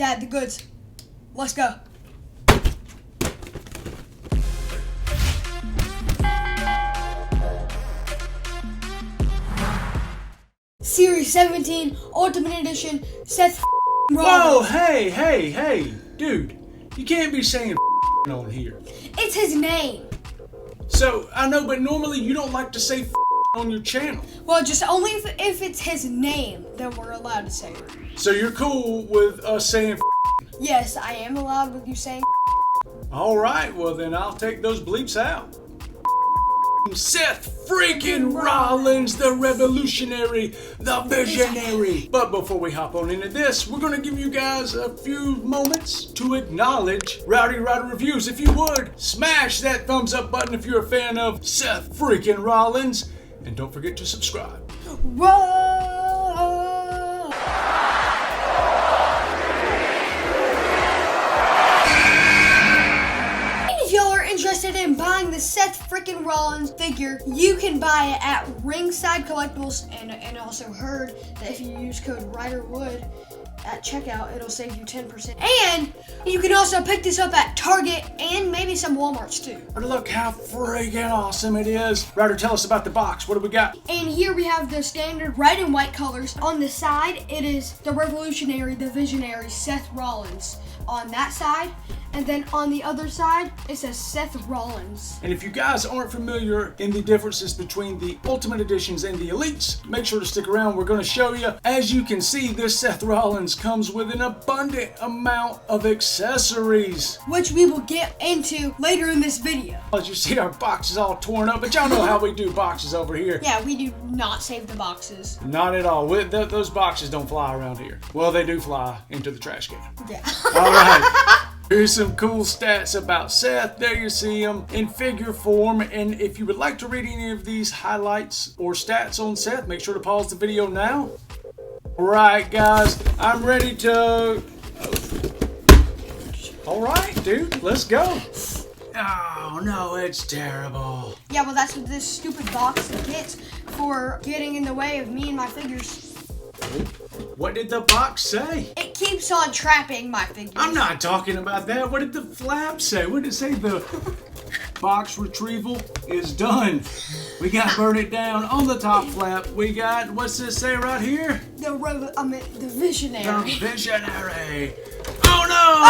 Dad, the goods. Let's go. Series 17 Ultimate Edition Seth Whoa, Rollins. hey, dude, you can't be saying on here. It's his name. So, I know, but normally you don't like to say on your channel. Well, just only if it's his name, then we're allowed to say it. So you're cool with us saying Yes, I am allowed with you saying. Alright, well then I'll take those bleeps out. Seth freaking Rollins, the revolutionary, the visionary. But before we hop on into this, we're going to give you guys a few moments to acknowledge Rowdy Ryder Reviews. If you would, smash that thumbs up button if you're a fan of Seth freaking Rollins. And don't forget to subscribe. Whoa! Interested in buying the Seth freaking Rollins figure, you can buy it at Ringside Collectibles, and also heard that if you use code RYDERWOOD at checkout, it'll save you 10%. And you can also pick this up at Target and maybe some Walmarts too. But look how freaking awesome it is. Ryder, tell us about the box. What do we got? And here we have the standard red and white colors. On the side, it is the revolutionary, the visionary Seth Rollins on that side. And then on the other side, it says Seth Rollins. And if you guys aren't familiar in the differences between the Ultimate Editions and the Elites, make sure to stick around. We're going to show you. As you can see, this Seth Rollins comes with an abundant amount of accessories, which we will get into later in this video. As you see, our box is all torn up, but y'all know how we do boxes over here. Yeah, we do not save the boxes. Not at all. Those boxes don't fly around here. Well, they do fly into the trash can. Yeah. All right. Here's some cool stats about Seth. There you see them in figure form. And if you would like to read any of these highlights or stats on Seth, make sure to pause the video now. Alright guys, I'm ready to... Alright dude, let's go. Oh no, it's terrible. Yeah, well that's what this stupid box gets for getting in the way of me and my figures. What did the box say? It keeps on trapping my figures. I'm not talking about that. What did the flap say? What did it say? The box retrieval is done. We got burn it down on the top flap. We got, what's this say right here? The visionary. The visionary. Oh no!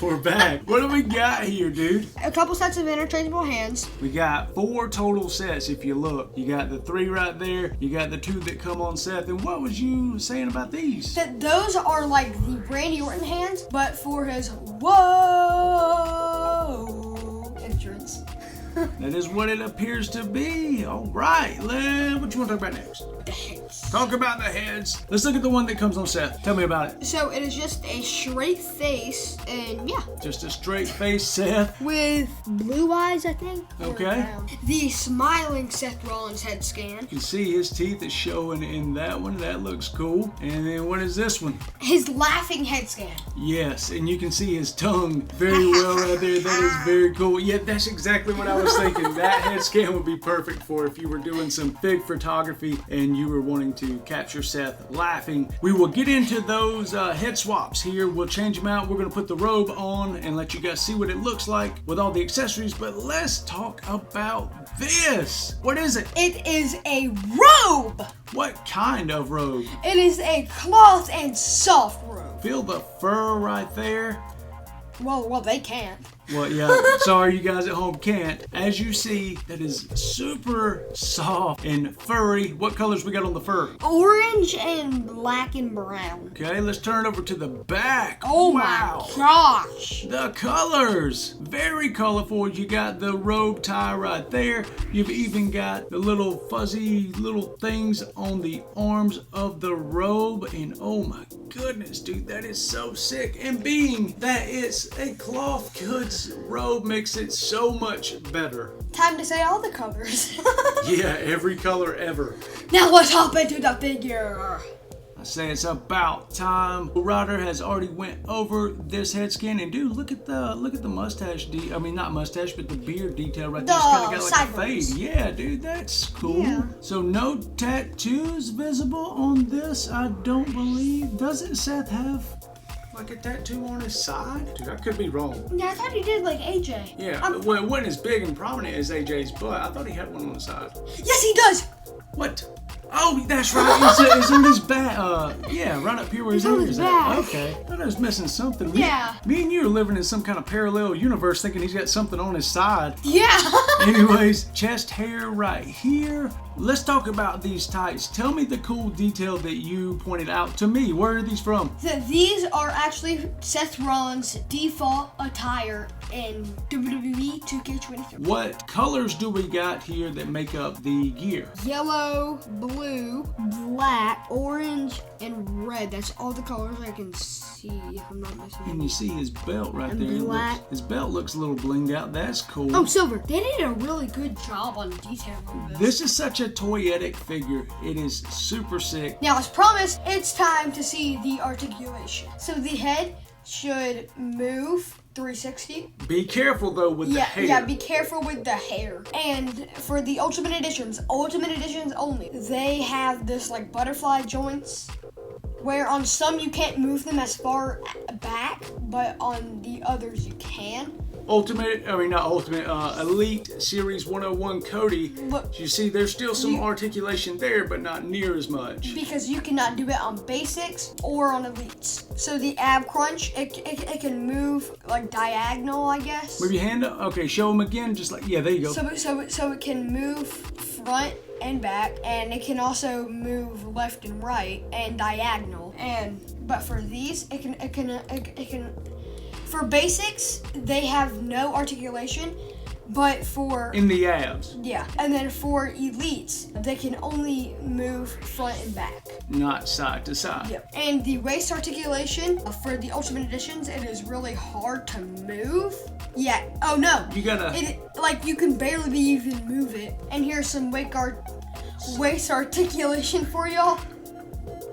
We're back. What do we got here, dude? A couple sets of interchangeable hands. We got 4 total sets if you look. You got the 3 right there. You got the 2 that come on Seth. And what was you saying about these? That those are like the Randy Orton hands, but for his whoa entrance. That is what it appears to be. All right, what you want to talk about next? The heads. Talk about the heads. Let's look at the one that comes on Seth. Tell me about it. So it is just a straight face, and yeah. Just a straight face Seth. With blue eyes, I think. Okay. The smiling Seth Rollins head scan. You can see his teeth is showing in that one. That looks cool. And then what is this one? His laughing head scan. Yes, and you can see his tongue very well right there. That is very cool. Yeah, that's exactly what I was thinking. That head scan would be perfect for if you were doing some big photography and you were wanting to capture Seth laughing. We will get into those head swaps here. We'll change them out. We're going to put the robe on and let you guys see what it looks like with all the accessories. But let's talk about this. What is it? It is a robe. What kind of robe? It is a cloth and soft robe. Feel the fur right there. Well, they can't. Well, yeah, sorry you guys at home can't. As you see, that is super soft and furry. What colors we got on the fur? Orange and black and brown. Okay, let's turn over to the back. Oh wow. My gosh. The colors, very colorful. You got the robe tie right there. You've even got the little fuzzy little things on the arms of the robe. And oh my goodness, dude, that is so sick. And being that it's a cloth goods robe makes it so much better. Time to say all the colors. Yeah, every color ever. Now let's hop into the figure. I say it's about time. Ryder has already went over this head scan, and dude, look at the mustache. I mean, not mustache, but the beard detail right there. It's kind of got like sideburns. a fade. Yeah, dude, that's cool. Yeah. So no tattoos visible on this, I don't believe. Doesn't Seth have like a tattoo on his side? Dude, I could be wrong. Yeah, I thought he did like AJ. Yeah, well, it wasn't as big and prominent as AJ's butt. I thought he had one on the side. Yes, he does. What? Oh, that's right. It's on his back. Yeah, right up here where his on ear his is back. at. Okay. I thought I was missing something. Yeah. Me and you are living in some kind of parallel universe thinking he's got something on his side. Yeah. Anyways, chest hair right here. Let's talk about these tights. Tell me the cool detail that you pointed out to me. Where are these from? These are actually Seth Rollins' default attire in WWE 2K23. What colors do we got here that make up the gear? Yellow, blue, black, orange, and red. That's all the colors I can see, if I'm not missing And you see his belt right And there. black. His belt looks a little blinged out. That's cool. Oh, silver. They did a really good job on detail on this. This is such a toyetic figure. It is super sick. Now, as promised, it's time to see the articulation. So the head should move 360. Be careful though with the hair. Yeah, be careful with the hair. And for the Ultimate Editions only, they have this like butterfly joints, where on some you can't move them as far back, but on the others you can. Elite Series 101 Cody. Look, You see, there's still some articulation there, but not near as much. because you cannot do it on basics or on elites. So the ab crunch, it can move like diagonal, I guess. Move your hand up. Okay, show them again. Just like, yeah, there you go. So it can move front and back, and it can also move left and right and diagonal. But for these, it can. For basics, they have no articulation, but for In the abs, yeah, and then for elites, they can only move front and back. not side to side. Yep. And the waist articulation for the Ultimate Editions, it is really hard to move. Yeah. Oh no. You gotta. You can barely even move it. And here's some waist articulation for y'all.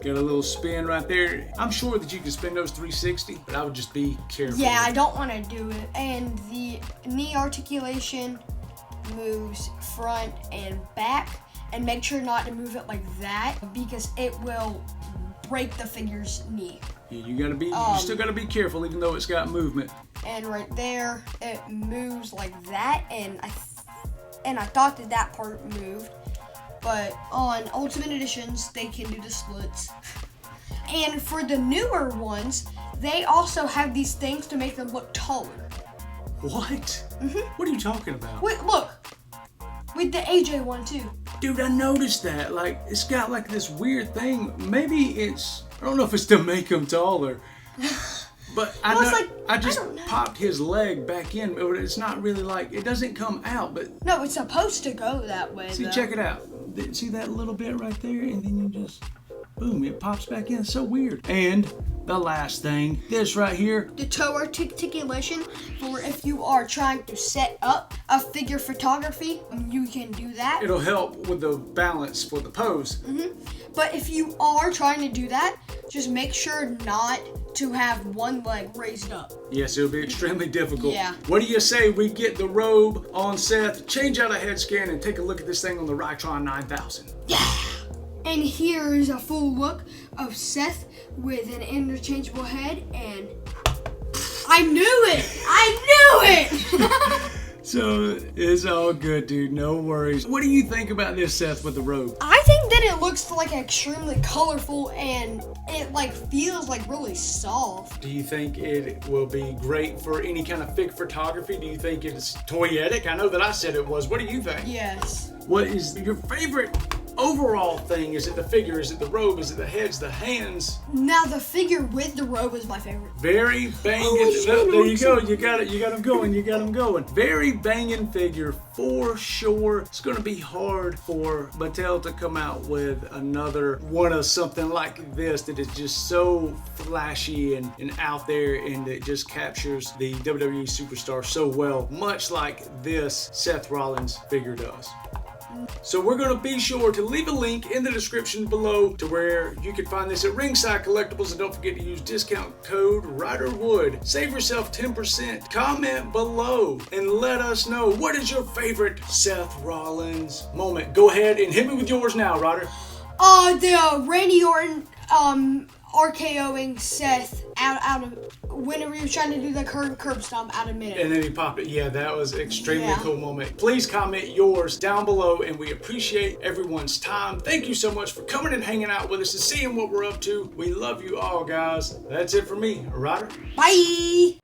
Got a little spin right there. I'm sure that you can spin those 360, but I would just be careful. Yeah, I don't want to do it. And the knee articulation moves front and back. And make sure not to move it like that, because it will break the figure's knee. Yeah, you still gotta be careful, even though it's got movement. And right there, it moves like that. And I thought that part moved. But on Ultimate Editions, they can do the splits. And for the newer ones, they also have these things to make them look taller. What? What are you talking about? Wait, look. With the AJ one too. Dude, I noticed that. Like, it's got like this weird thing. Maybe I don't know if it's to make him taller. But I just don't know. popped his leg back in. But it's not really like, it doesn't come out. But No, it's supposed to go that way. see, though. check it out. See that little bit right there? And then you just, boom, it pops back in. It's so weird. And the last thing, this right here. The toe articulation, for if you are trying to set up a figure photography, you can do that. It'll help with the balance for the pose. But if you are trying to do that, just make sure not to have one leg raised up. Yes, it'll be extremely difficult. Yeah. What do you say we get the robe on Seth, change out a head scan, and take a look at this thing on the Rytron 9000? Yeah! And here is a full look of Seth with an interchangeable head, and I knew it! I knew it! So, it's all good, dude. No worries. What do you think about this, Seth, with the robe? I think that it looks like extremely colorful, and it feels like really soft. Do you think it will be great for any kind of fig photography? Do you think it's toyetic? I know that I said it was. What do you think? Yes. What is your favorite overall thing? Is it the figure? Is it the robe? Is it the heads, the hands? Now the figure with the robe is my favorite. Very banging. Oh, There you go. You got it. You got him going. You got him going. Very banging figure for sure. It's going to be hard for Mattel to come out with another one of something like this that is just so flashy and out there, and it just captures the WWE superstar so well, much like this Seth Rollins figure does. So we're going to be sure to leave a link in the description below to where you can find this at Ringside Collectibles, and don't forget to use discount code RYDERWOOD. Save yourself 10%. Comment below and let us know, what is your favorite Seth Rollins moment? Go ahead and hit me with yours now, Ryder. The Randy Orton RKOing Seth out of whenever he was trying to do the curb stomp out of minute. And then he popped it. Yeah, that was an extremely cool moment. Please comment yours down below, and we appreciate everyone's time. Thank you so much for coming and hanging out with us and seeing what we're up to. We love you all, guys. That's it for me, Ryder. Bye.